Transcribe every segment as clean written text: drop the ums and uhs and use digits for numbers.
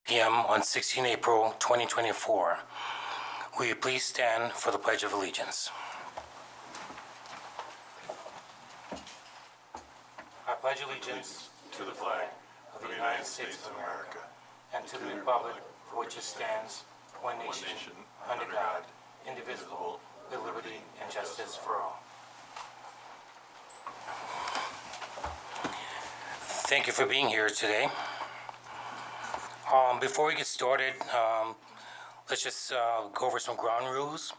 p.m. on 16 April 2024. Will you please stand for the Pledge of Allegiance? I pledge allegiance to the flag of the United States of America and to the republic for which it stands, one nation, under God, indivisible, with liberty and justice for all. Thank you for being here today. Before we get started, let's just go over some ground rules.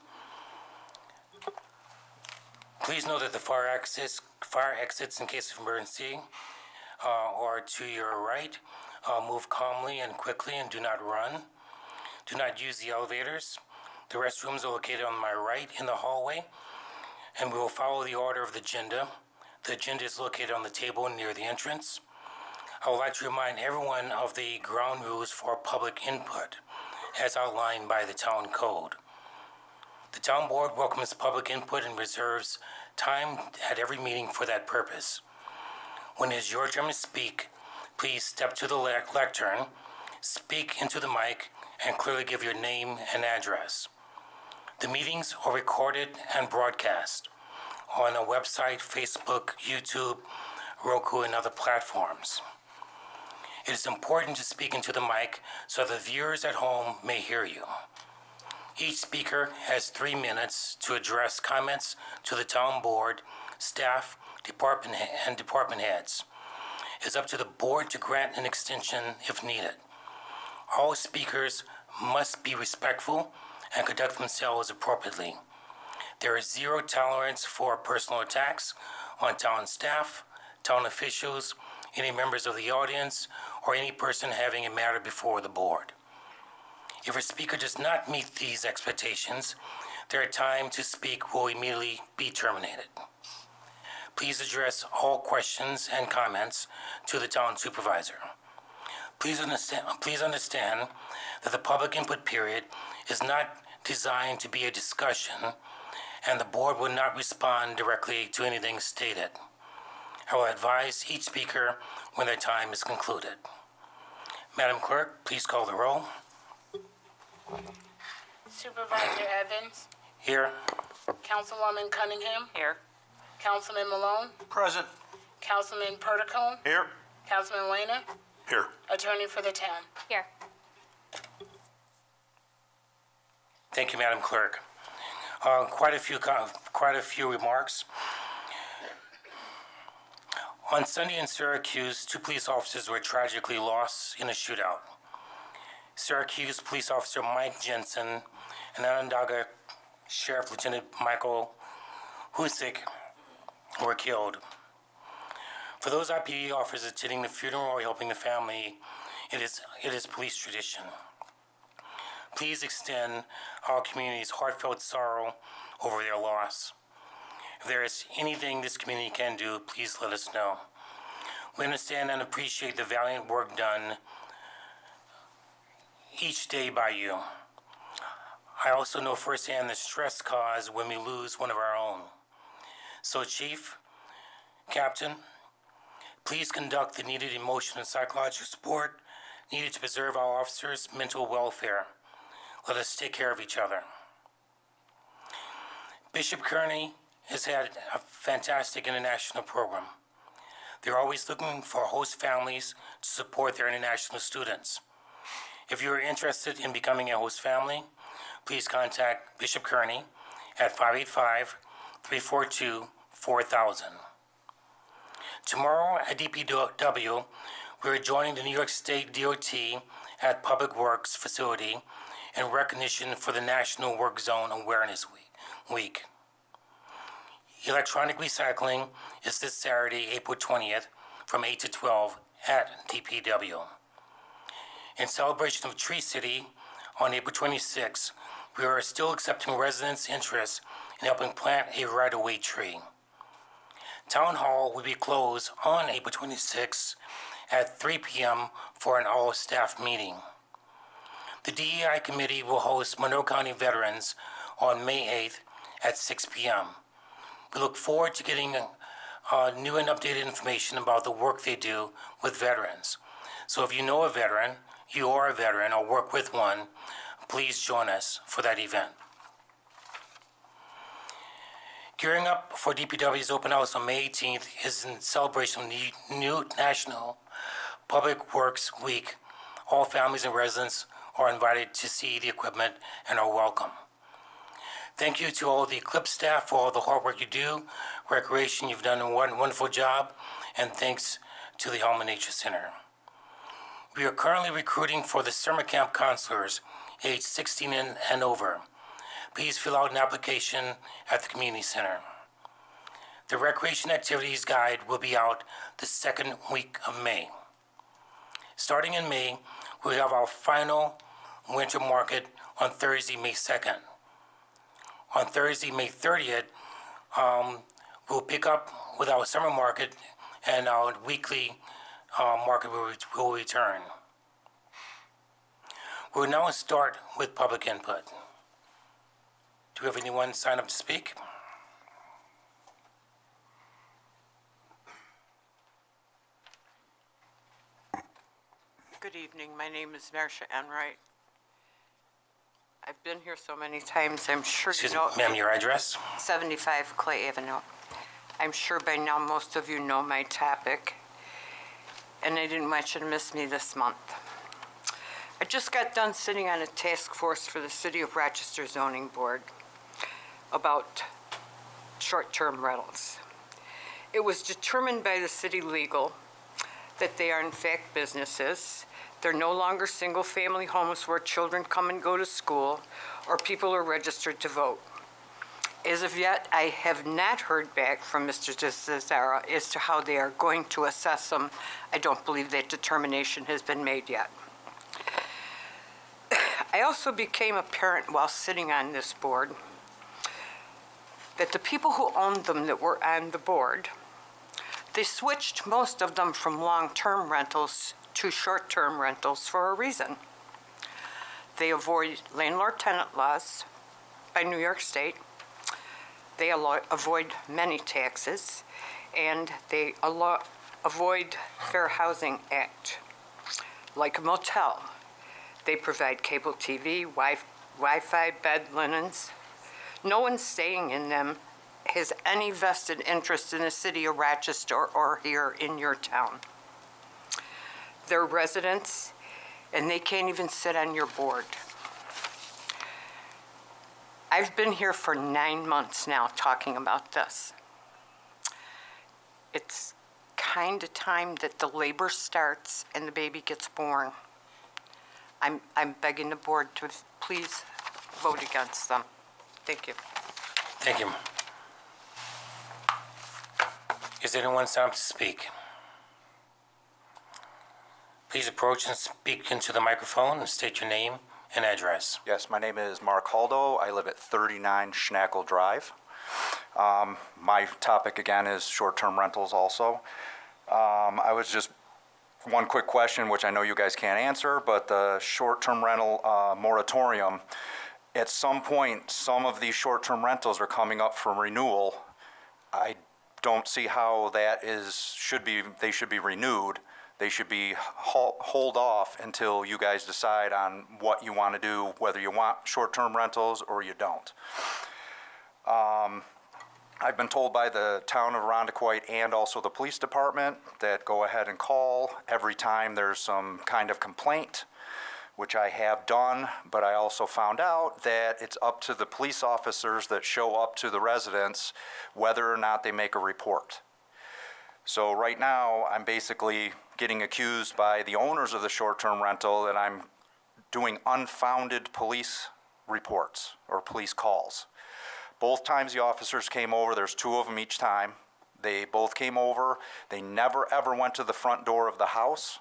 Please know that the fire exits in case of emergency are to your right. Move calmly and quickly and do not run. Do not use the elevators. The restrooms are located on my right in the hallway, and we will follow the order of the agenda. The agenda is located on the table near the entrance. I would like to remind everyone of the ground rules for public input, as outlined by the town code. The town board welcomes public input and reserves time at every meeting for that purpose. When it is your turn to speak, please step to the lectern, speak into the mic, and clearly give your name and address. The meetings are recorded and broadcast on our website, Facebook, YouTube, Roku, and other platforms. It is important to speak into the mic so the viewers at home may hear you. Each speaker has 3 minutes to address comments to the town board, staff, department heads. It is up to the board to grant an extension if needed. All speakers must be respectful and conduct themselves appropriately. There is zero tolerance for personal attacks on town staff, town officials, any members of the audience, or any person having a matter before the board. If a speaker does not meet these expectations, their time to speak will immediately be terminated. Please address all questions and comments to the town supervisor. Please understand that the public input period is not designed to be a discussion, and the board will not respond directly to anything stated. I will advise each speaker when their time is concluded. Madam Clerk, please call the roll. Supervisor Evans, Here. Councilwoman Cunningham, Here. Councilman Malone, Present. Councilman Perticone, Here. Councilman Weiner, Here. Attorney for the town. Here. Thank you, Madam Clerk. Quite a few remarks. On Sunday in Syracuse, 2 police officers were tragically lost in a shootout. Syracuse Police Officer Mike Jensen and Onondaga Sheriff Lieutenant Michael Husik were killed. For those IPD officers attending the funeral or helping the family, it is police tradition. Please extend our community's heartfelt sorrow over their loss. If there is anything this community can do, please let us know. We understand and appreciate the valiant work done each day by you. I also know firsthand the stress caused when we lose one of our own. So, Chief, Captain, please conduct the needed emotional and psychological support needed to preserve our officers' mental welfare. Let us take care of each other. Bishop Kearney has had a fantastic international program. They're always looking for host families to support their international students. If you are interested in becoming a host family, please contact Bishop Kearney at 585-342-4000. Tomorrow at DPW, we are joining the New York State DOT at Public Works facility in recognition for the National Work Zone Awareness Week. Electronic recycling is this Saturday, April 20th, from 8 to 12 at DPW. In celebration of Tree City on April 26th, we are still accepting residents' interest in helping plant a right-of-way tree. Town Hall will be closed on April 26th at 3 p.m. for an all-staff meeting. The DEI committee will host Monroe County veterans on May 8th at 6 p.m. We look forward to getting new and updated information about the work they do with veterans. So if you know a veteran, you are a veteran or work with one, please join us for that event. Gearing up for DPW's open house on May 18th is in celebration of the new National Public Works Week. All families and residents are invited to see the equipment and are welcome. Thank you to all the Eclipse staff for all the hard work you do. Recreation, you've done a wonderful job, and thanks to the Hellman Nature Center. We are currently recruiting for the summer camp counselors, age 16 and over. Please fill out an application at the community center. The recreation activities guide will be out the second week of May. Starting in May, we have our final winter market on Thursday, May 2nd. On Thursday, May 30th, we'll pick up with our summer market, and our weekly market will return. We'll now start with public input. Do we have anyone sign up to speak? Good evening. My name is Marcia Enright. I've been here so many times, I'm sure you Excuse me, know. ma'am, your address? 75 Clay Avenue. I'm sure by now most of you know my topic, and I didn't want you to miss me this month. I just got done sitting on a task force for the City of Rochester Zoning Board about short-term rentals. It was determined by the city legal that they are in fact businesses. They're no longer single-family homes where children come and go to school or people are registered to vote. As of yet, I have not heard back from Mr. DeCesare as to how they are going to assess them. I don't believe that determination has been made yet. I also became apparent while sitting on this board that the people who owned them that were on the board, they switched most of them from long-term rentals to short-term rentals for a reason. They avoid landlord-tenant laws by New York State. They avoid many taxes, and they avoid Fair Housing Act. Like a motel, they provide cable TV, Wi-Fi, bed linens. No one staying in them has any vested interest in the city of Rochester or here in your town. They're residents, and they can't even sit on your board. I've been here for 9 months now talking about this. It's kind of time that the labor starts and the baby gets born. I'm begging the board to please vote against them. Thank you. Thank you. Is anyone signed up to speak? Please approach and speak into the microphone and state your name and address. Yes, my name is Mark Haldo. I live at 39 Schnackle Drive. My topic again is short-term rentals also. I was just, one quick question, which I know you guys can't answer, but the short-term rental moratorium, at some point, some of these short-term rentals are coming up for renewal. I don't see how that they should be renewed. They should be hold off until you guys decide on what you want to do, whether you want short-term rentals or you don't. I've been told by the town of Irondequoit and also the police department that go ahead and call every time there's some kind of complaint, which I have done, but I also found out that it's up to the police officers that show up to the residents whether or not they make a report. So right now, I'm basically getting accused by the owners of the short-term rental that I'm doing unfounded police reports or police calls. Both times the officers came over, there's 2 of them each time. They both came over. They never ever went to the front door of the house.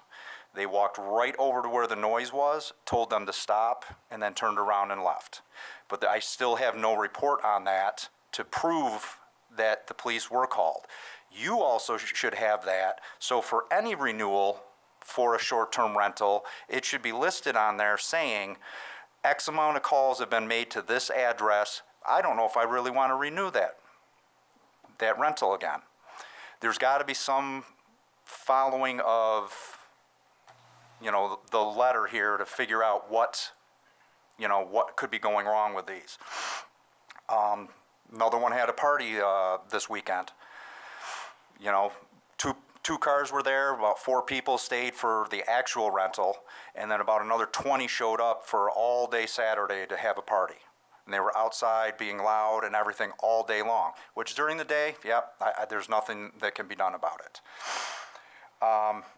They walked right over to where the noise was, told them to stop, and then turned around and left. But I still have no report on that to prove that the police were called. You also should have that. So for any renewal for a short-term rental, it should be listed on there saying X amount of calls have been made to this address. I don't know if I really want to renew that rental again. There's got to be some following of, the letter here to figure out what could be going wrong with these. Another one had a party this weekend. Two cars were there, about 4 people stayed for the actual rental, and then about another 20 showed up for all day Saturday to have a party. And they were outside being loud and everything all day long, which during the day, there's nothing that can be done about it.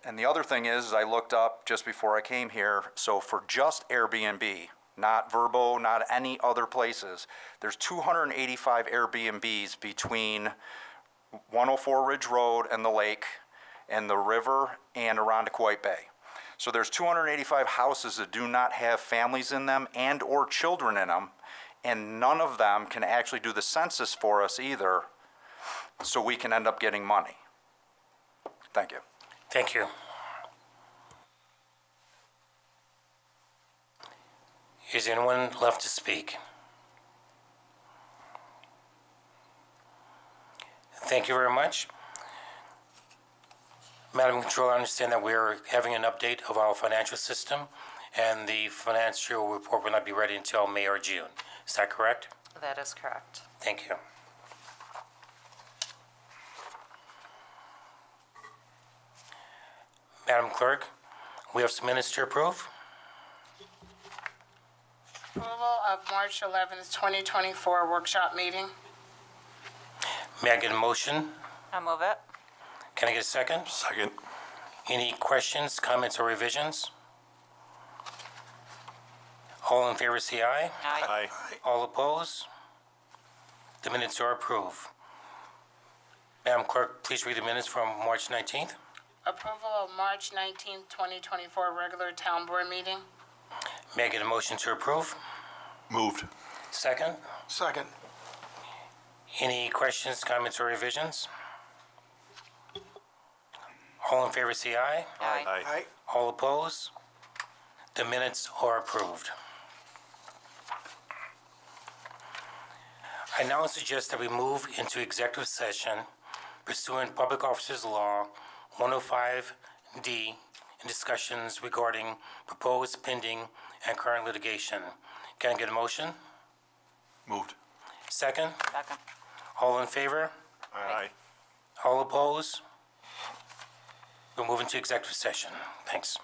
And the other thing is I looked up just before I came here, so for just Airbnb, not Vrbo, not any other places, there's 285 Airbnbs between 104 Ridge Road and the lake and the river and Irondequoit Bay. So there's 285 houses that do not have families in them and or children in them, and none of them can actually do the census for us either, so we can end up getting money. Thank you. Thank you. Is anyone left to speak? Thank you very much. Madam Controller, I understand that we're having an update of our financial system, and the financial report will not be ready until May or June. Is that correct? That is correct. Thank you. Madam Clerk, we have some minutes to approve. Approval of March 11th, 2024 workshop meeting. May I get a motion? I'll move it. Can I get a second? Second. Any questions, comments, or revisions? All in favor say aye. Aye. All opposed? The minutes are approved. Madam Clerk, please read the minutes from March 19th. Approval of March 19th, 2024 regular town board meeting. May I get a motion to approve? Moved. Second? Second. Any questions, comments, or revisions? All in favor say aye. Aye. All opposed? The minutes are approved. I now suggest that we move into executive session pursuant Public Officers Law 105D in discussions regarding proposed, pending, and current litigation. Can I get a motion? Moved. Second? Second. All in favor? Aye. All opposed? We'll move into executive session. Thanks.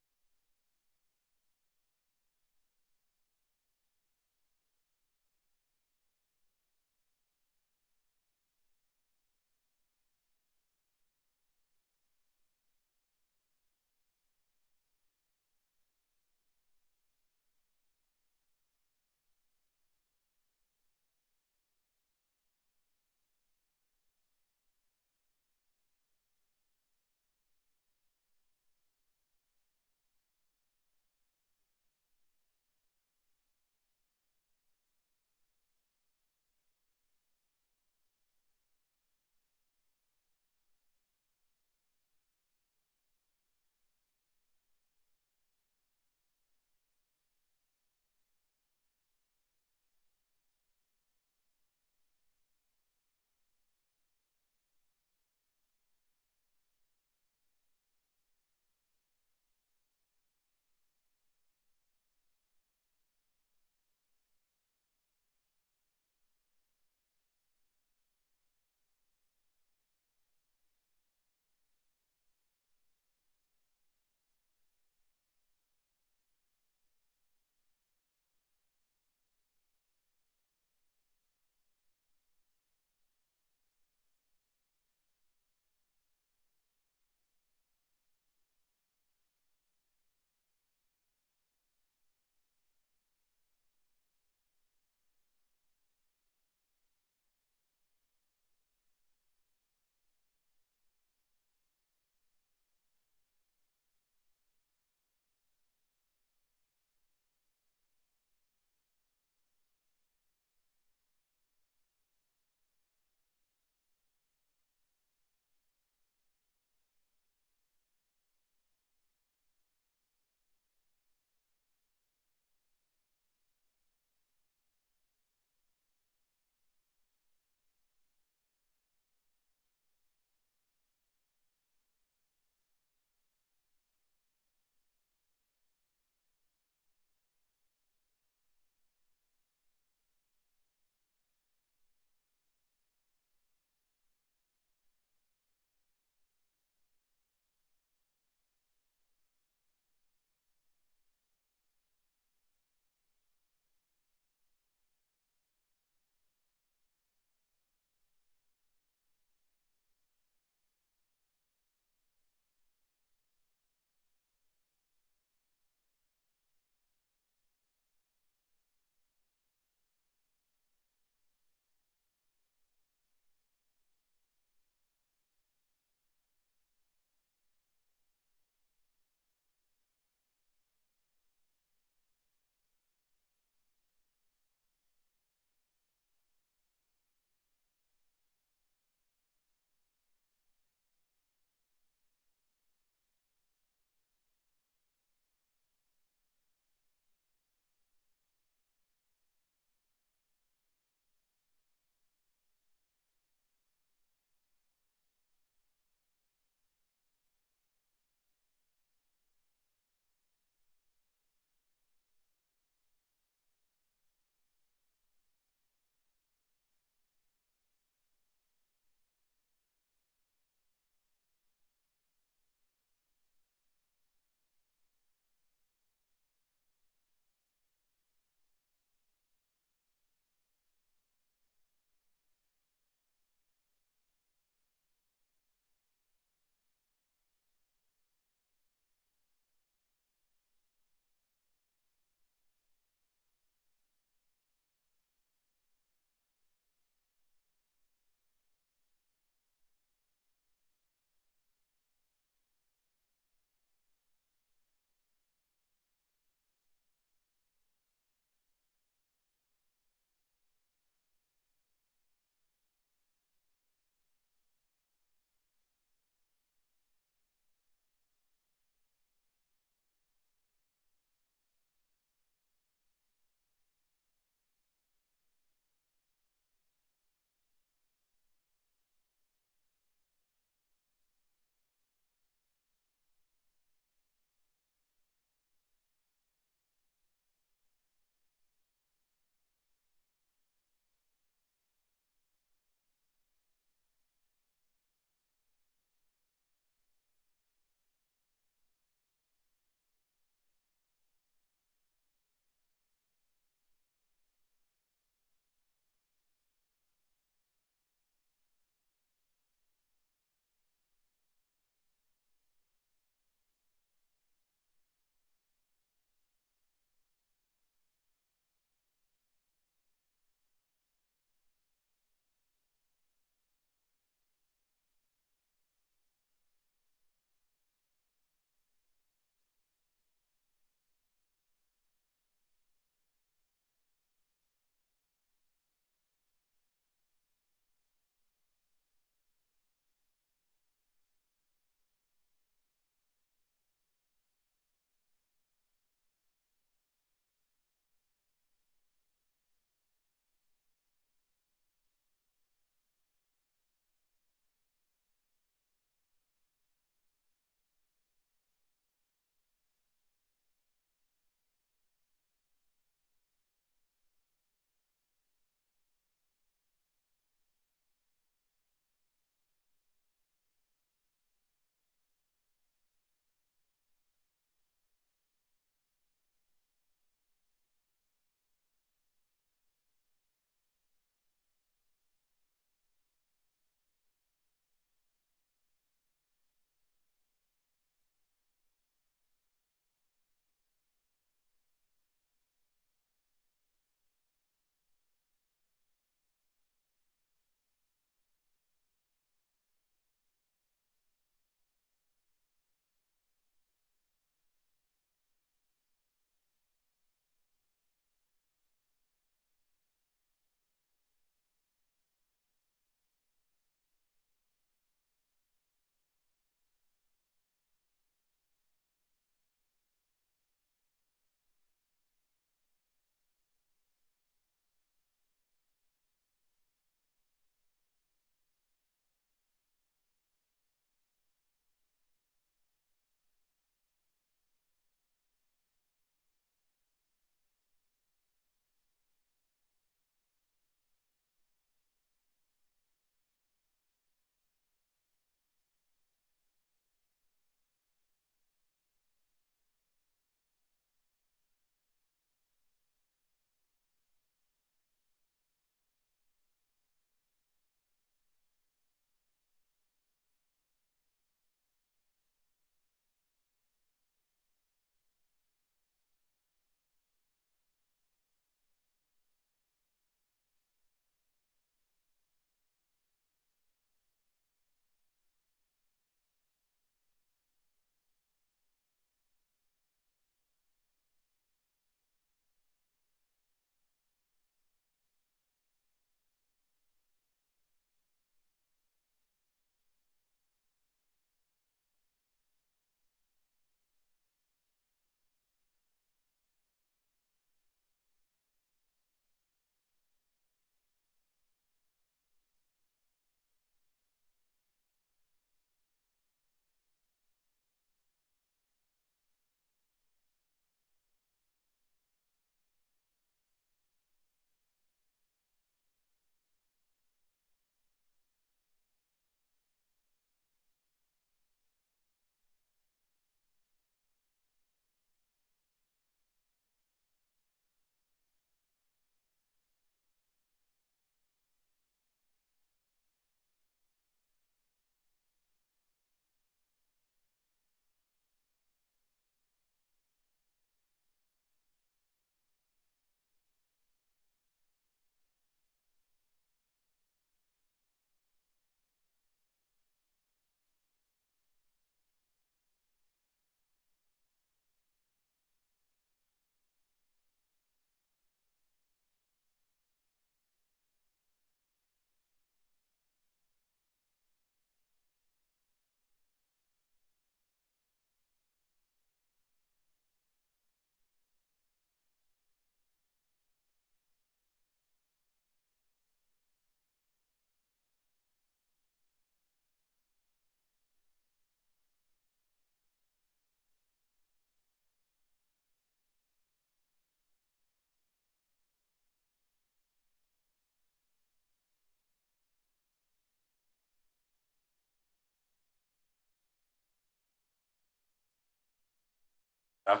and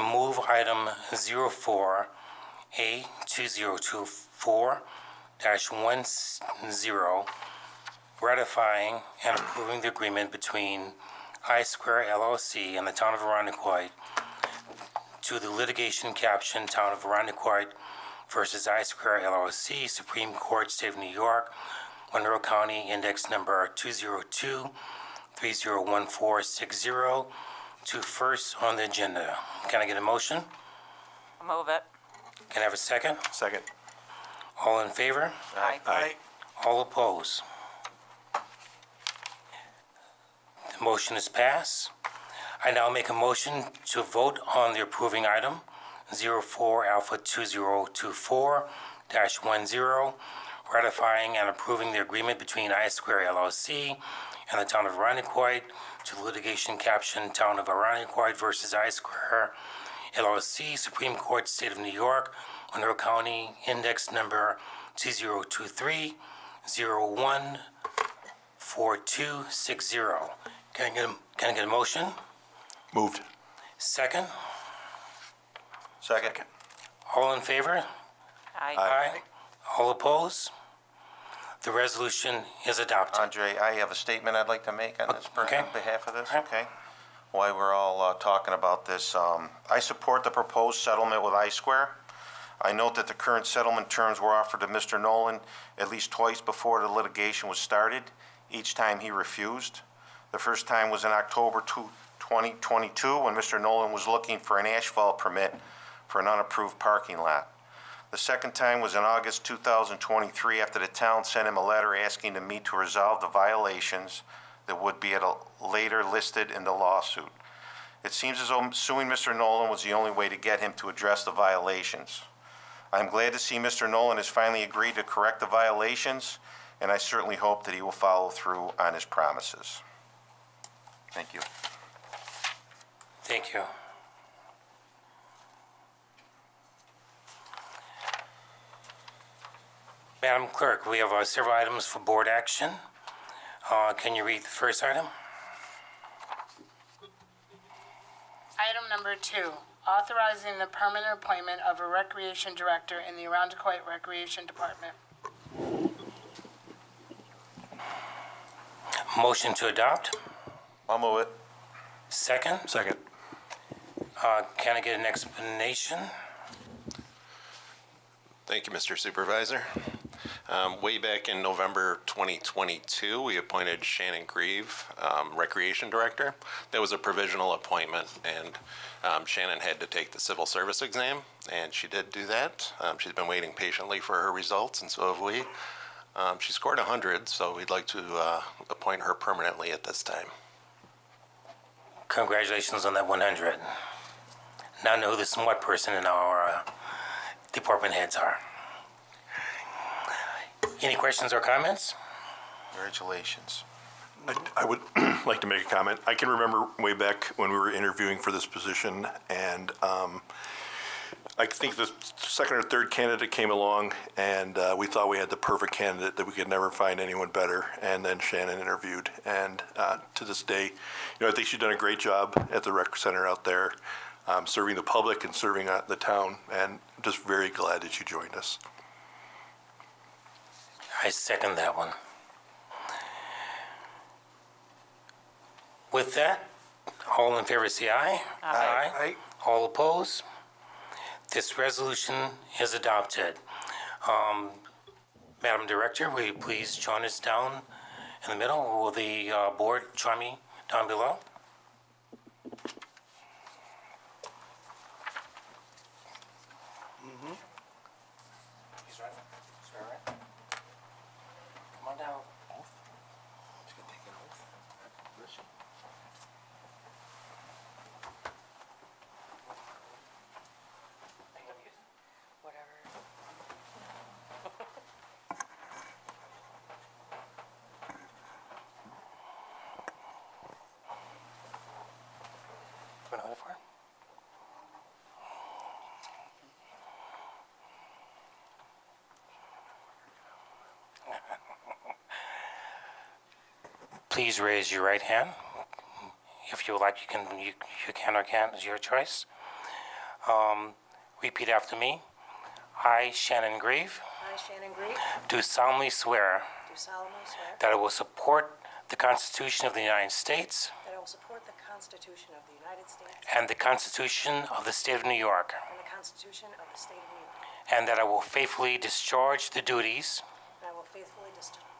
move item 04A2024-10, ratifying and approving the agreement between I Square LLC and the Town of Arundecoit to the litigation caption Town of Arundecoit versus I Square LLC, Supreme Court, State of New York, Monroe County, index number 202-301460, to first on the agenda. Can I get a motion? Move it. Can I have a second? Second. All in favor? Aye. Aye. All opposed? The motion is passed. I now make a motion to vote on the approving item 04 Alpha 2024-10, ratifying and approving the agreement between I Square LLC and the Town of Arundecoit to the litigation caption Town of Arundecoit versus I Square LLC, Supreme Court, State of New York, Monroe County, index number 2023-014260. Can I get a motion? Moved. Second? Second. All in favor? Aye. Aye. All opposed? The resolution is adopted. Andre, I have a statement I'd like to make on this, Okay. on behalf of this, Okay. okay? While we're all talking about this, I support the proposed settlement with I-Square. I note that the current settlement terms were offered to Mr. Nolan at least twice before the litigation was started. Each time he refused. The first time was in October 2022, when Mr. Nolan was looking for an asphalt permit for an unapproved parking lot. The second time was in August 2023, after the town sent him a letter asking to meet to resolve the violations that would be later listed in the lawsuit. It seems as though suing Mr. Nolan was the only way to get him to address the violations. I'm glad to see Mr. Nolan has finally agreed to correct the violations, and I certainly hope that he will follow through on his promises. Thank you. Thank you. Madam Clerk, we have several items for board action. Can you read the first item? Item number 2, authorizing the permanent appointment of a recreation director in the Arundecoit Recreation Department. Motion to adopt? I'll move it. Second? Second. Can I get an explanation? Thank you, Mr. Supervisor. Way back in November 2022, we appointed Shannon Grieve, Recreation Director. That was a provisional appointment, and Shannon had to take the civil service exam, and she did do that. She's been waiting patiently for her results, and so have we. She scored 100, so we'd like to appoint her permanently at this time. Congratulations on that 100. Now I know who the smart person in our department heads are. Any questions or comments? Congratulations. I would like to make a comment. I can remember way back when we were interviewing for this position, and I think the second or third candidate came along, and we thought we had the perfect candidate, that we could never find anyone better. And then Shannon interviewed, and to this day, I think she's done a great job at the rec center out there, serving the public and serving the town. And I'm just very glad that you joined us. I second that one. With that, all in favor say aye. Aye. All opposed? This resolution is adopted. Madam Director, will you please join us down in the middle, or will the board join me down below? He's right. He's all right. Come on down. He's gonna take an oath. Want to hold it for him? Please raise your right hand. If you would like, you can or can't, it's your choice. Repeat after me. I, Shannon Grieve, I, Shannon Grieve, do solemnly swear do solemnly swear that I will support the Constitution of the United States that I will support the Constitution of the United States and the Constitution of the State of New York, and the Constitution of the State of New York, and that I will faithfully discharge the duties and I will faithfully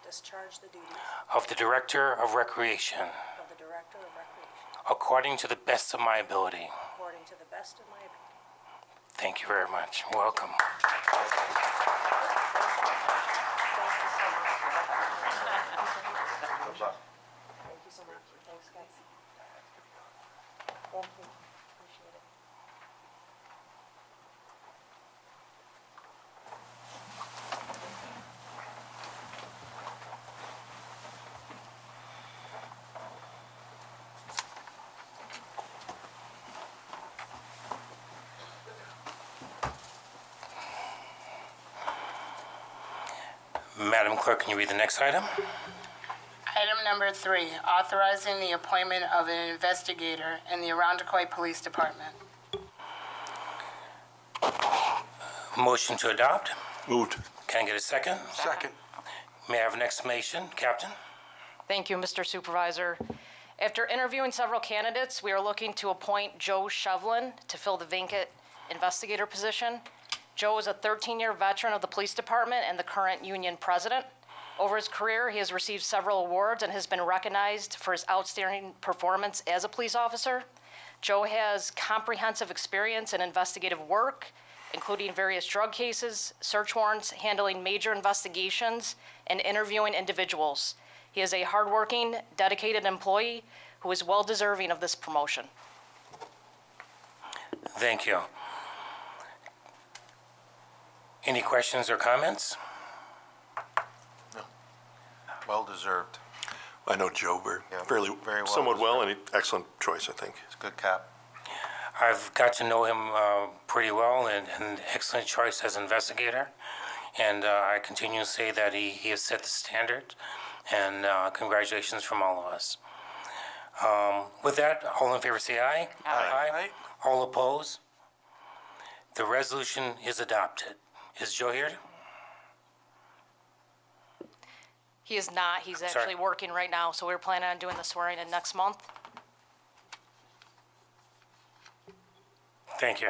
discharge the duties of the Director of Recreation of the Director of Recreation according to the best of my ability. according to the best of my ability. Thank you very much. Welcome. Thank you so much. Thanks, guys. Thank you. Appreciate it. Madam Clerk, can you read the next item? Item number 3, authorizing the appointment of an investigator in the Arundecoyt Police Department. Motion to adopt. Moved. Can I get a second? Second. May I have an explanation, Captain? Thank you, Mr. Supervisor. After interviewing several candidates, we are looking to appoint Joe Shevlin to fill the vacant investigator position. Joe is a 13-year veteran of the police department and the current union president. Over his career, he has received several awards and has been recognized for his outstanding performance as a police officer. Joe has comprehensive experience in investigative work, including various drug cases, search warrants, handling major investigations, and interviewing individuals. He is a hardworking, dedicated employee who is well deserving of this promotion. Thank you. Any questions or comments? Well deserved. I know Joe Yeah, fairly, very well somewhat well, deserved. and excellent choice, I think. It's a good cap. I've got to know him pretty well, and an excellent choice as investigator. And I continue to say that he has set the standard, and congratulations from all of us. With that, all in favor say aye. Aye. All opposed? The resolution is adopted. Is Joe here? He is not. He's actually working right now, so we're planning on doing the swearing in next month. Thank you.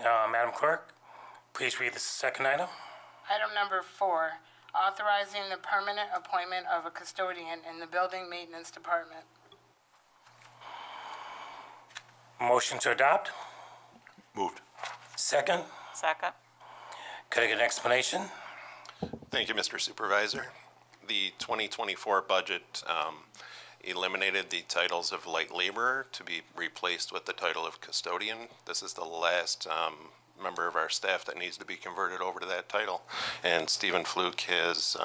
Madam Clerk, please read the second item. Item number 4, authorizing the permanent appointment of a custodian in the Building Maintenance Department. Motion to adopt. Moved. Second. Second. Could I get an explanation? Thank you, Mr. Supervisor. The 2024 budget eliminated the titles of light laborer to be replaced with the title of custodian. This is the last member of our staff that needs to be converted over to that title. And Stephen Fluke has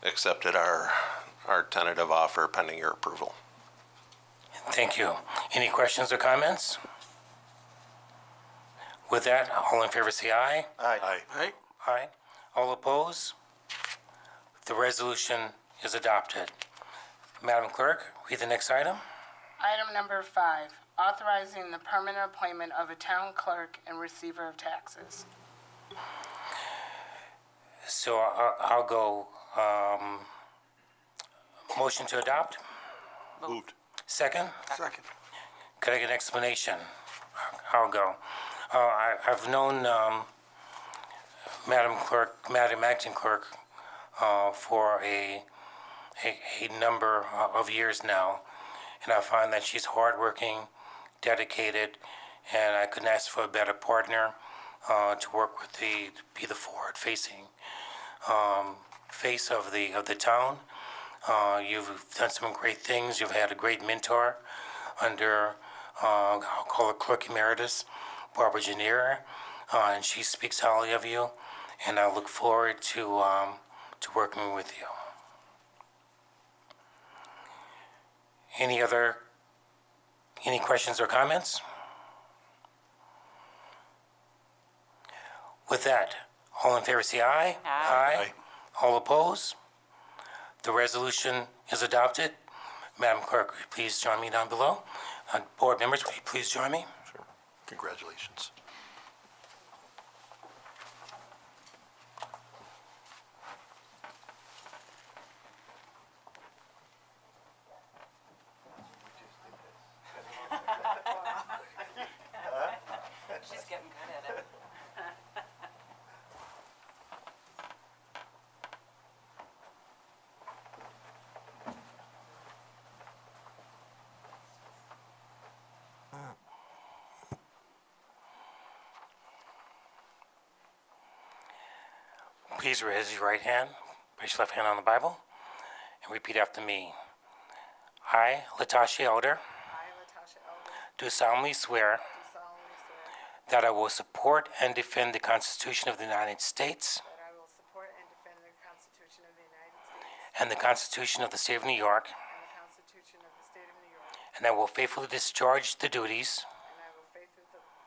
accepted our tentative offer pending your approval. Thank you. Any questions or comments? With that, all in favor say aye. Aye. Aye. All opposed? The resolution is adopted. Madam Clerk, read the next item. Item number 5, authorizing the permanent appointment of a town clerk and receiver of taxes. So I'll go, motion to adopt. Moved. Second? Second. Could I get an explanation? I'll go. I've known Madam Acting Clerk, for a number of years now, and I find that she's hardworking, dedicated, and I couldn't ask for a better partner to work with, be the forward-facing face of the town. You've done some great things. You've had a great mentor under, I'll call her Clerk Emeritus, Barbara Janier, and she speaks highly of you, and I look forward to working with you. Any questions or comments? With that, all in favor say aye. Aye. Aye. All opposed? The resolution is adopted. Madam Clerk, will you please join me down below? Board members, will you please join me? Sure. Congratulations. She's getting good at it. Please raise your right hand, place your left hand on the Bible, and repeat after me. I, Latasha Elder, I, Latasha Elder, do solemnly swear do solemnly swear that I will support and defend the Constitution of the United States that I will support and defend the Constitution of the United States and the Constitution of the State of New York, and the Constitution of the State of New York, and I will faithfully discharge the duties and I will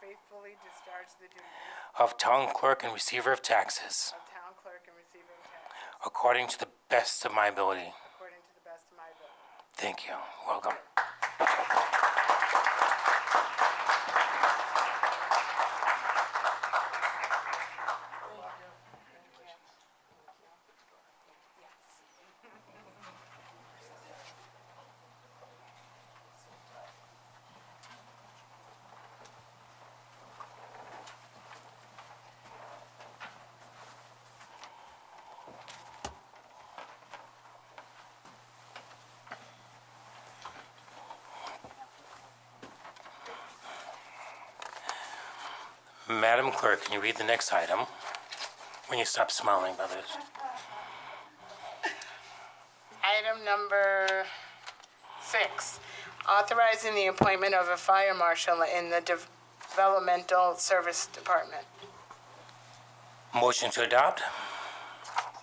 faithfully discharge the duties of town clerk and receiver of taxes of town clerk and receiver of taxes according to the best of my ability. according to the best of my ability. Thank you. Welcome. Madam Clerk, can you read the next item? When you stop smiling, brothers. Item number 6, authorizing the appointment of a fire marshal in the Developmental Service Department. Motion to adopt?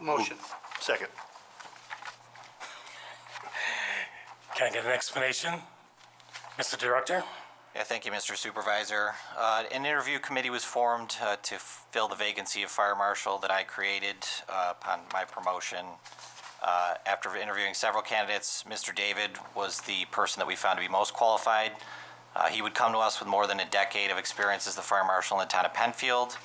Motion. Second. Can I get an explanation? Mr. Director? Yeah, thank you, Mr. Supervisor. An interview committee was formed to fill the vacancy of fire marshal that I created upon my promotion. After interviewing several candidates, Mr. David was the person that we found to be most qualified. He would come to us with more than a decade of experience as the fire marshal in the town of Penfield.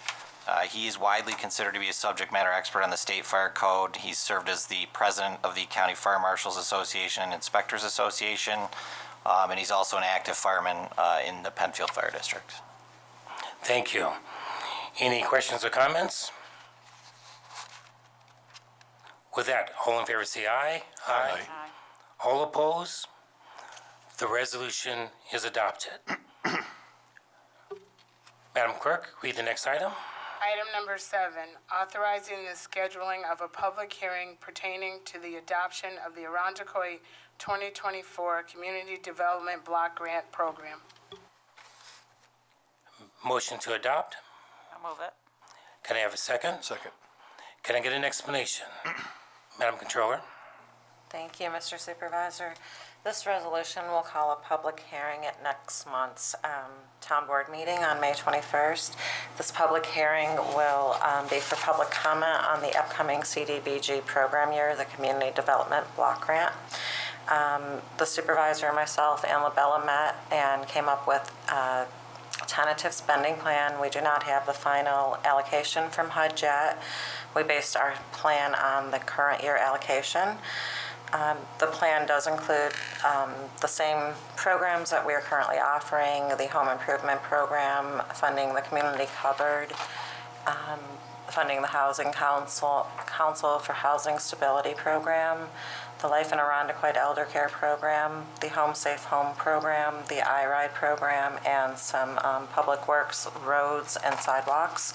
He is widely considered to be a subject matter expert on the state fire code. He's served as the president of the County Fire Marshals Association and Inspectors Association. And he's also an active fireman in the Penfield Fire District. Thank you. Any questions or comments? With that, all in favor say aye. Aye. All opposed? The resolution is adopted. Madam Clerk, read the next item. Item number 7, authorizing the scheduling of a public hearing pertaining to the adoption of the Arundecoit 2024 Community Development Block Grant Program. Motion to adopt. I'll move it. Can I have a second? Second. Can I get an explanation? Madam Controller? Thank you, Mr. Supervisor. This resolution will call a public hearing at next month's town board meeting on May 21st. This public hearing will be for public comment on the upcoming CDBG program year, the Community Development Block Grant. The supervisor and myself and LaBella met and came up with a tentative spending plan. We do not have the final allocation from HUD yet. We based our plan on the current year allocation. The plan does include the same programs that we are currently offering, the home improvement program, funding the community cupboard, funding the Housing Council for Housing Stability Program, the Life in Arundecoit Elder Care Program, the Home Safe Home Program, the iRide Program, and some public works, roads, and sidewalks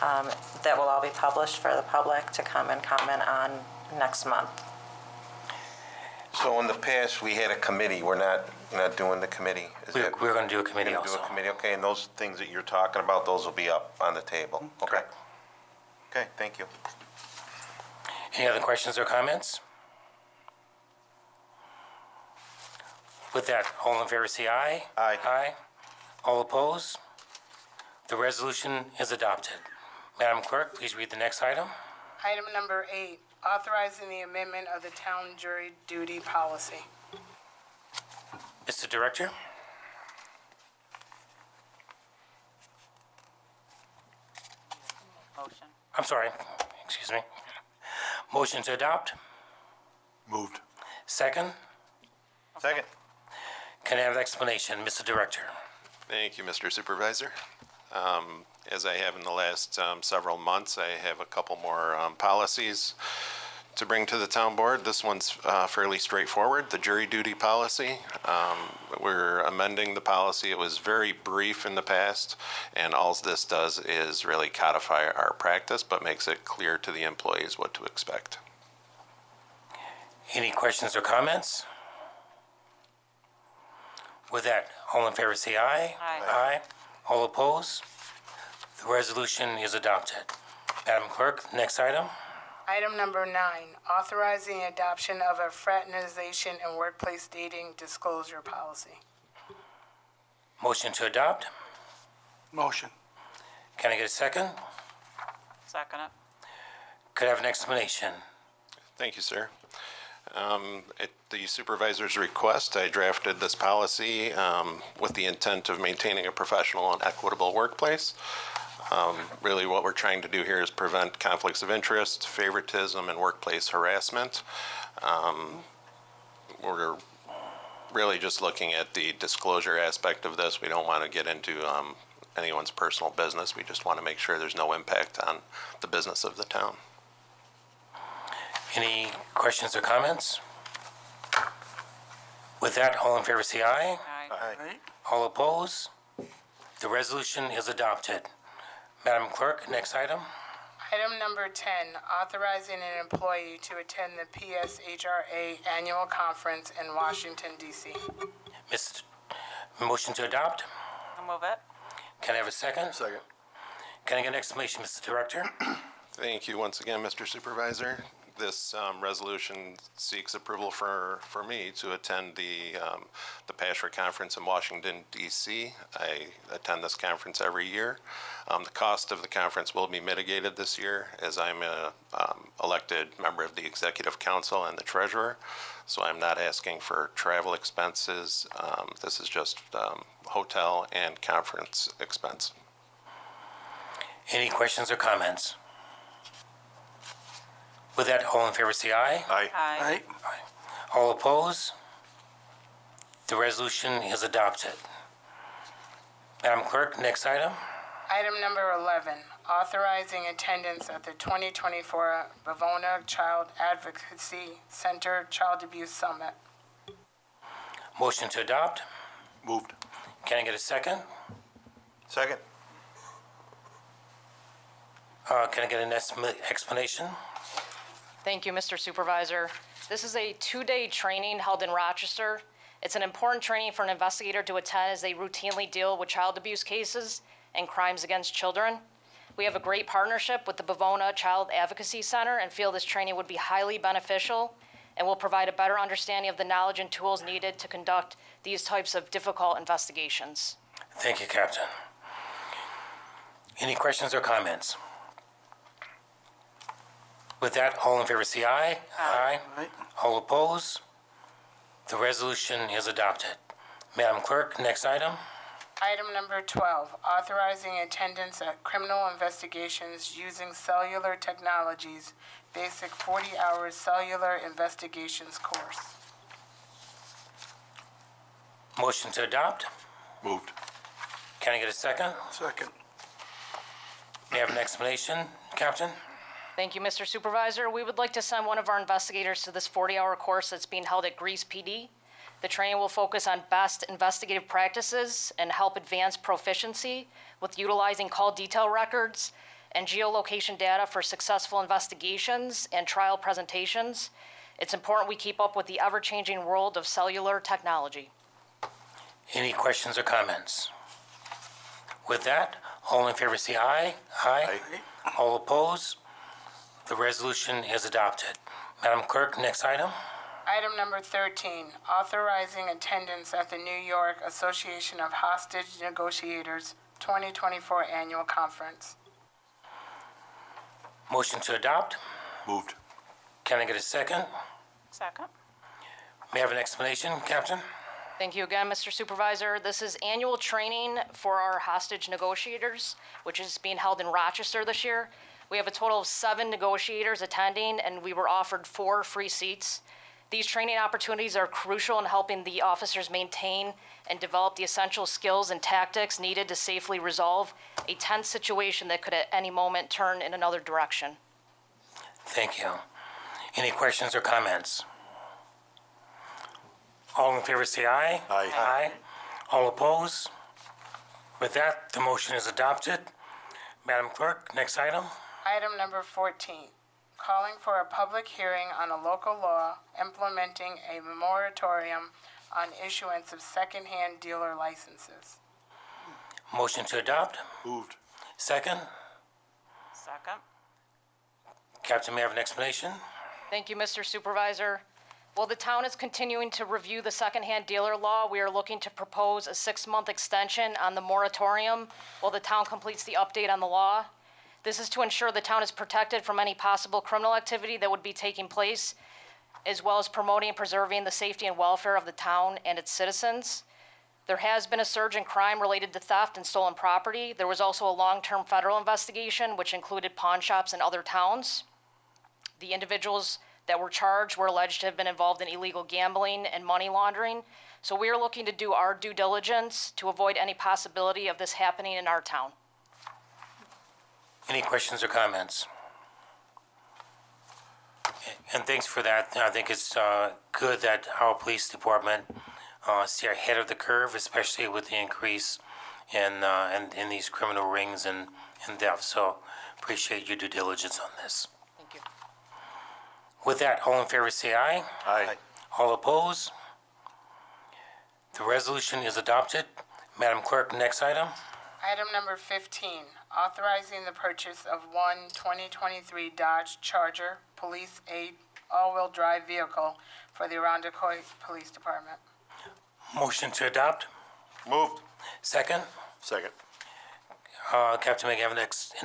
that will all be published for the public to come and comment on next month. So in the past, we had a committee. We're not doing the committee. Is We're that- going to do a committee You're gonna also. do a committee, okay, and those things that you're talking about, those will be up on the table, okay? Correct. Okay, thank you. Any other questions or comments? With that, all in favor say aye. Aye. Aye. All opposed? The resolution is adopted. Madam Clerk, please read the next item. Item number 8, authorizing the amendment of the town jury duty policy. Mr. Director? Motion. I'm sorry, excuse me. Motion to adopt? Moved. Second? Second. Can I have an explanation, Mr. Director? Thank you, Mr. Supervisor. As I have in the last several months, I have a couple more policies to bring to the town board. This one's fairly straightforward, the jury duty policy. We're amending the policy. It was very brief in the past, and all this does is really codify our practice, but makes it clear to the employees what to expect. Any questions or comments? With that, all in favor say aye. Aye. Aye. All opposed? The resolution is adopted. Madam Clerk, next item. Item number 9, authorizing adoption of a fraternization and workplace dating disclosure policy. Motion to adopt. Motion. Can I get a second? Second it. Could I have an explanation? Thank you, sir. At the supervisor's request, I drafted this policy with the intent of maintaining a professional and equitable workplace. Really what we're trying to do here is prevent conflicts of interest, favoritism, and workplace harassment. We're really just looking at the disclosure aspect of this. We don't want to get into anyone's personal business. We just want to make sure there's no impact on the business of the town. Any questions or comments? With that, all in favor say aye. Aye. Aye. All opposed? The resolution is adopted. Madam Clerk, next item. Item number 10, authorizing an employee to attend the PSHRA Annual Conference in Washington, D.C. Motion to adopt. I'll move it. Can I have a second? Second. Can I get an explanation, Mr. Director? Thank you once again, Mr. Supervisor. This resolution seeks approval for me to attend the PASHRA conference in Washington, D.C. I attend this conference every year. The cost of the conference will be mitigated this year as I'm an elected member of the Executive Council and the Treasurer, so I'm not asking for travel expenses. This is just hotel and conference expense. Any questions or comments? With that, all in favor say aye. Aye. Aye. All opposed? The resolution is adopted. Madam Clerk, next item. Item number 11, authorizing attendance at the 2024 Bavona Child Advocacy Center Child Abuse Summit. Motion to adopt. Moved. Can I get a second? Second. Can I get an explanation? Thank you, Mr. Supervisor. This is a 2-day training held in Rochester. It's an important training for an investigator to attend as they routinely deal with child abuse cases and crimes against children. We have a great partnership with the Bavona Child Advocacy Center and feel this training would be highly beneficial and will provide a better understanding of the knowledge and tools needed to conduct these types of difficult investigations. Thank you, Captain. Any questions or comments? With that, all in favor say aye. Aye. Aye. All opposed? The resolution is adopted. Madam Clerk, next item. Item number 12, authorizing attendance at criminal investigations using cellular technologies, basic 40-hour cellular investigations course. Motion to adopt. Moved. Can I get a second? Second. May I have an explanation, Captain? Thank you, Mr. Supervisor. We would like to send one of our investigators to this 40-hour course that's being held at Grease PD. The training will focus on best investigative practices and help advance proficiency with utilizing call detail records and geolocation data for successful investigations and trial presentations. It's important we keep up with the ever-changing world of cellular technology. Any questions or comments? With that, all in favor say aye. Aye. All opposed? The resolution is adopted. Madam Clerk, next item. Item number 13, authorizing attendance at the New York Association of Hostage Negotiators 2024 Annual Conference. Motion to adopt. Moved. Can I get a second? Second. May I have an explanation, Captain? Thank you again, Mr. Supervisor. This is annual training for our hostage negotiators, which is being held in Rochester this year. We have a total of 7 negotiators attending, and we were offered 4 free seats. These training opportunities are crucial in helping the officers maintain and develop the essential skills and tactics needed to safely resolve a tense situation that could at any moment turn in another direction. Thank you. Any questions or comments? All in favor say aye. Aye. Aye. All opposed? With that, the motion is adopted. Madam Clerk, next item. Item number 14, calling for a public hearing on a local law implementing a moratorium on issuance of secondhand dealer licenses. Motion to adopt. Moved. Second. Second. Captain, may I have an explanation? Thank you, Mr. Supervisor. While the town is continuing to review the secondhand dealer law, we are looking to propose a 6-month extension on the moratorium while the town completes the update on the law. This is to ensure the town is protected from any possible criminal activity that would be taking place, as well as promoting and preserving the safety and welfare of the town and its citizens. There has been a surge in crime related to theft and stolen property. There was also a long-term federal investigation, which included pawn shops in other towns. The individuals that were charged were alleged to have been involved in illegal gambling and money laundering. So we are looking to do our due diligence to avoid any possibility of this happening in our town. Any questions or comments? And thanks for that. I think it's good that our police department stay ahead of the curve, especially with the increase in these criminal rings and theft. So appreciate your due diligence on this. Thank you. With that, all in favor say aye. Aye. All opposed? The resolution is adopted. Madam Clerk, next item. Item number 15, authorizing the purchase of one 2023 Dodge Charger Police 8 all-wheel drive vehicle for the Arundecoy Police Department. Motion to adopt. Moved. Second. Second. Captain, may I have an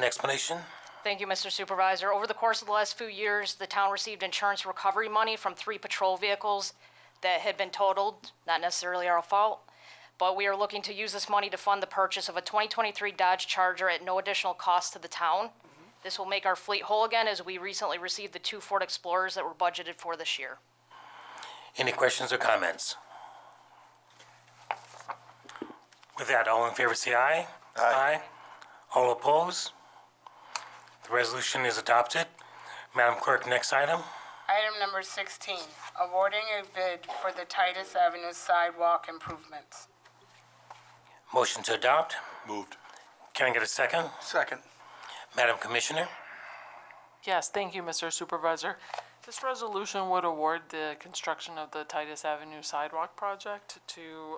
explanation? Thank you, Mr. Supervisor. Over the course of the last few years, the town received insurance recovery money from 3 patrol vehicles that had been totaled, not necessarily our fault, but we are looking to use this money to fund the purchase of a 2023 Dodge Charger at no additional cost to the town. This will make our fleet whole again, as we recently received the 2 Ford Explorers that were budgeted for this year. Any questions or comments? With that, all in favor say aye. Aye. All opposed? The resolution is adopted. Madam Clerk, next item. Item number 16, awarding a bid for the Titus Avenue sidewalk improvements. Motion to adopt. Moved. Can I get a second? Second. Madam Commissioner? Yes, thank you, Mr. Supervisor. This resolution would award the construction of the Titus Avenue sidewalk project to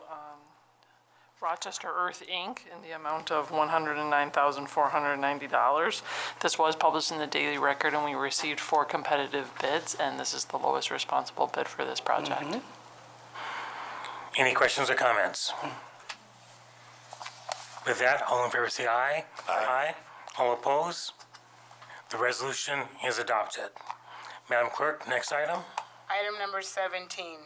Rochester Earth, Inc. in the amount of $109,490. This was published in the Daily Record, and we received 4 competitive bids, and this is the lowest responsible bid for this project. Any questions or comments? With that, all in favor say aye. Aye. All opposed? The resolution is adopted. Madam Clerk, next item. Item number 17,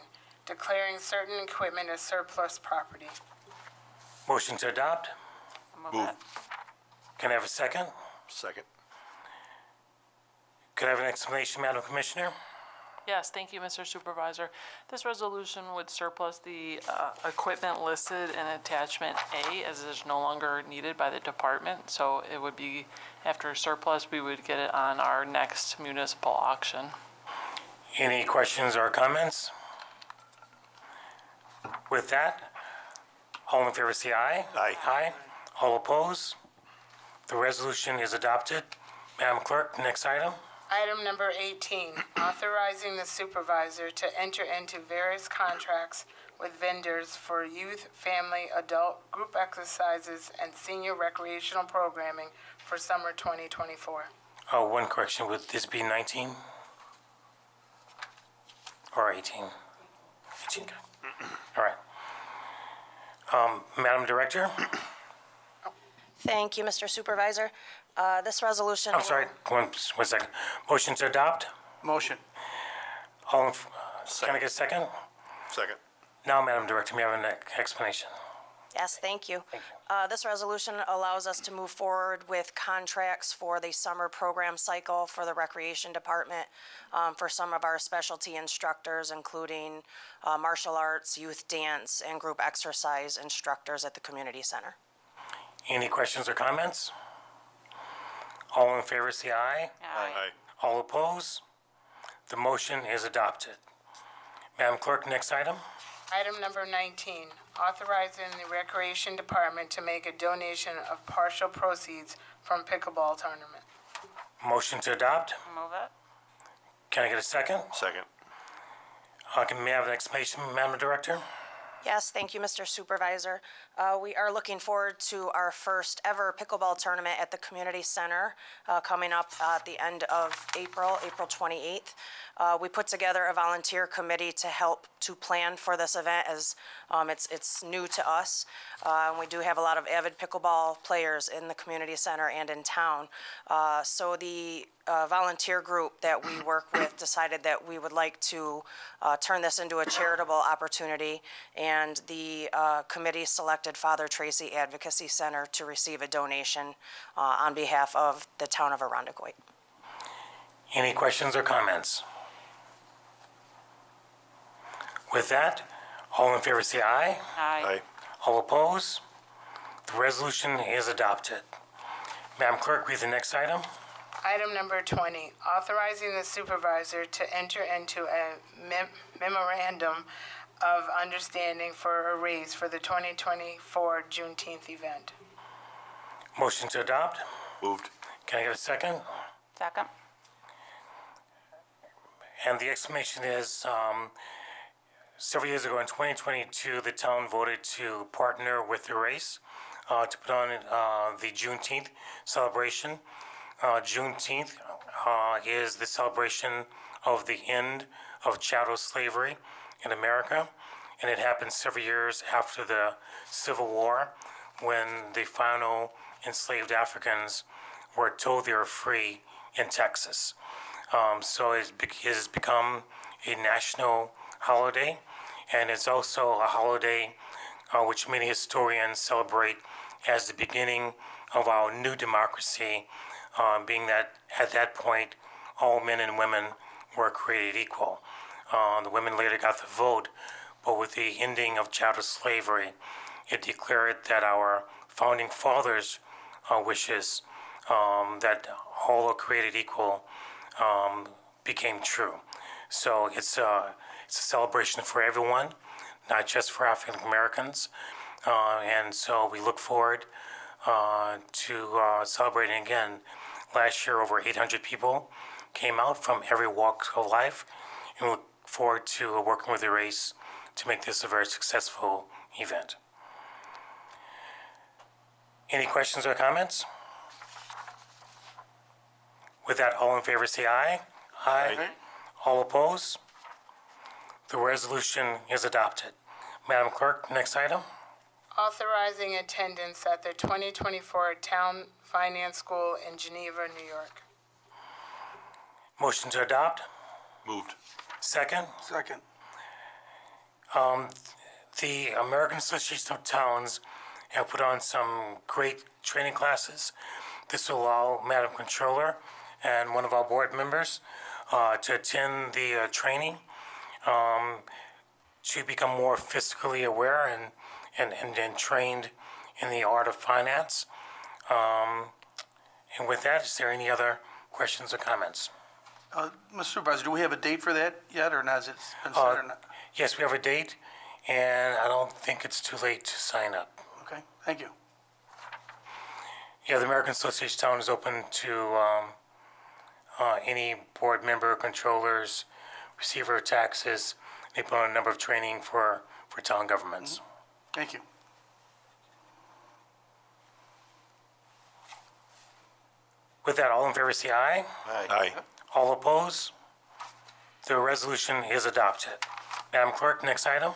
declaring certain equipment as surplus property. Motion to adopt. Move Move. it. Can I have a second? Second. Could I have an explanation, Madam Commissioner? Yes, thank you, Mr. Supervisor. This resolution would surplus the equipment listed in attachment A, as it is no longer needed by the department. So it would be, after surplus, we would get it on our next municipal auction. Any questions or comments? With that, all in favor say aye. Aye. Aye. All opposed? The resolution is adopted. Madam Clerk, next item. Item number 18, authorizing the supervisor to enter into various contracts with vendors for youth, family, adult, group exercises, and senior recreational programming for summer 2024. Oh, one correction, would this be 19? Or 18? 18, okay. All right. Madam Director? Thank you, Mr. Supervisor. This resolution. I'm sorry, one second. Motion to adopt? Motion. Can I get a second? Second. Now, Madam Director, may I have an explanation? Yes, thank you. This resolution allows us to move forward with contracts for the summer program cycle for the Recreation Department for some of our specialty instructors, including martial arts, youth dance, and group exercise instructors at the community center. Any questions or comments? All in favor, say aye. Aye. All opposed? The motion is adopted. Madam Clerk, next item. Item number 19, authorizing the Recreation Department to make a donation of partial proceeds from pickleball tournament. Motion to adopt. Move it. Can I get a second? Second. May I have an explanation, Madam Director? Yes, thank you, Mr. Supervisor. We are looking forward to our first ever pickleball tournament at the community center coming up at the end of April 28th. We put together a volunteer committee to help to plan for this event as it's new to us. We do have a lot of avid pickleball players in the community center and in town. So the volunteer group that we work with decided that we would like to turn this into a charitable opportunity, and the committee selected Father Tracy Advocacy Center to receive a donation on behalf of the town of Arundecoit. Any questions or comments? With that, all in favor say aye. Aye. All opposed? The resolution is adopted. Madam Clerk, read the next item. Item number 20, authorizing the supervisor to enter into a memorandum of understanding for a raise for the 2024 Juneteenth event. Motion to adopt. Moved. Can I get a second? Second. And the explanation is, several years ago in 2022, the town voted to partner with the race to put on the Juneteenth celebration. Juneteenth is the celebration of the end of chattel slavery in America, and it happened several years after the Civil War, when the final enslaved Africans were told they were free in Texas. So it has become a national holiday, and it's also a holiday which many historians celebrate as the beginning of our new democracy, being that at that point, all men and women were created equal. The women later got the vote, but with the ending of chattel slavery, it declared that our founding fathers' wishes that all are created equal became true. So it's a celebration for everyone, not just for African Americans. And so we look forward to celebrating again. Last year, over 800 people came out from every walk of life, and we look forward to working with the race to make this a very successful event. Any questions or comments? With that, all in favor say aye. Aye. All opposed? The resolution is adopted. Madam Clerk, next item. Authorizing attendance at the 2024 Town Finance School in Geneva, New York. Motion to adopt. Moved. Second. Second. The American Association of Towns have put on some great training classes. This will allow Madam Controller and one of our board members to attend the training to become more fiscally aware and trained in the art of finance. And with that, is there any other questions or comments? Mr. Supervisor, do we have a date for that yet, or not? Has it been set or not? Yes, we have a date, and I don't think it's too late to sign up. Okay, thank you. Yeah, the American Association of Towns is open to any board member, controllers, receiver of taxes. They put on a number of training for town governments. Thank you. With that, all in favor say aye. Aye. All opposed? The resolution is adopted. Madam Clerk, next item.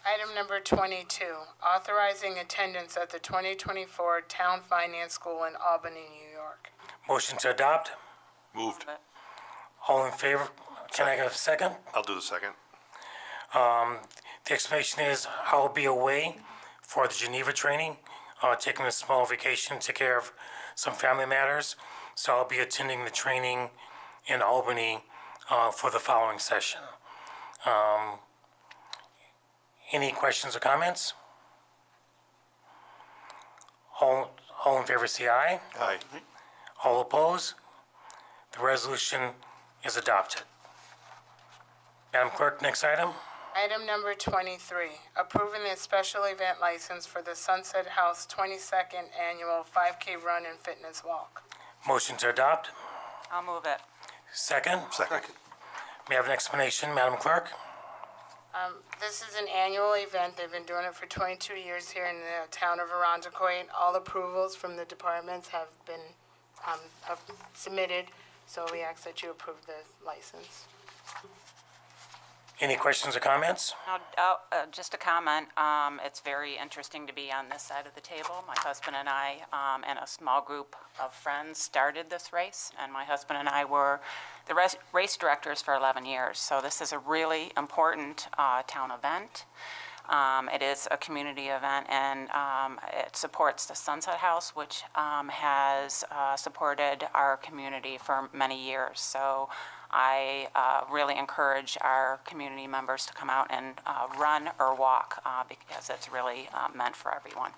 Item number 22, authorizing attendance at the 2024 Town Finance School in Albany, New York. Motion to adopt. Moved. All in favor, Can I get a second? I'll do the second. The explanation is I'll be away for the Geneva training, taking a small vacation to take care of some family matters. So I'll be attending the training in Albany for the following session. Any questions or comments? All in favor, say aye. Aye. All opposed? The resolution is adopted. Madam Clerk, next item. Item number 23, approving the special event license for the Sunset House 22nd Annual 5K Run and Fitness Walk. Motion to adopt. I'll move it. Second. Second. May I have an explanation, Madam Clerk? This is an annual event. They've been doing it for 22 years here in the town of Arundecoit. All approvals from the departments have been submitted, so we ask that you approve the license. Any questions or comments? Just a comment. It's very interesting to be on this side of the table. My husband and I and a small group of friends started this race, and my husband and I were the race directors for 11 years. So this is a really important town event. It is a community event, and it supports the Sunset House, which has supported our community for many years. So I really encourage our community members to come out and run or walk because it's really meant for everyone.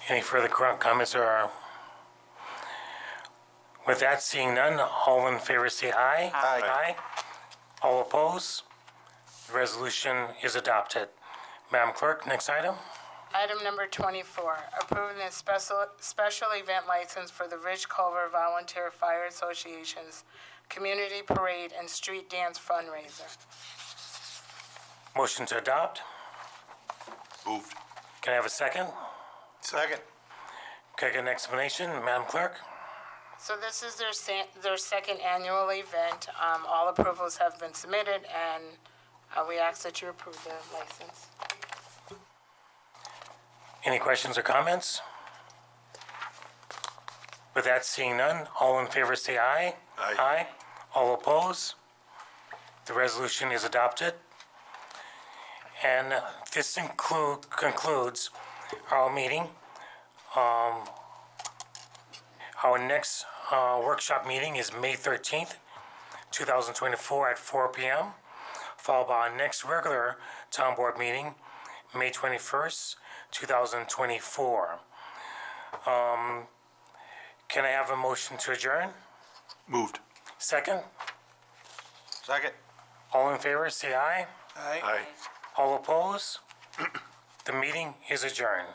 Any further comments or? With that, seeing none, all in favor say aye. Aye. All opposed? The resolution is adopted. Madam Clerk, next item. Item number 24, approving the special event license for the Ridge Culver Volunteer Fire Association's Community Parade and Street Dance Fundraiser. Motion to adopt. Moved. Can I have a second? Second. Can I get an explanation, Madam Clerk? So this is their second annual event. All approvals have been submitted, and we ask that you approve the license. Any questions or comments? With that, seeing none, all in favor say aye. Aye. All opposed? The resolution is adopted. And this concludes our meeting. Our next workshop meeting is May 13th, 2024 at 4 p.m., followed by our next regular town board meeting, May 21st, 2024. Can I have a motion to adjourn? Moved. Second? Second. All in favor, say aye. Aye. All opposed? The meeting is adjourned.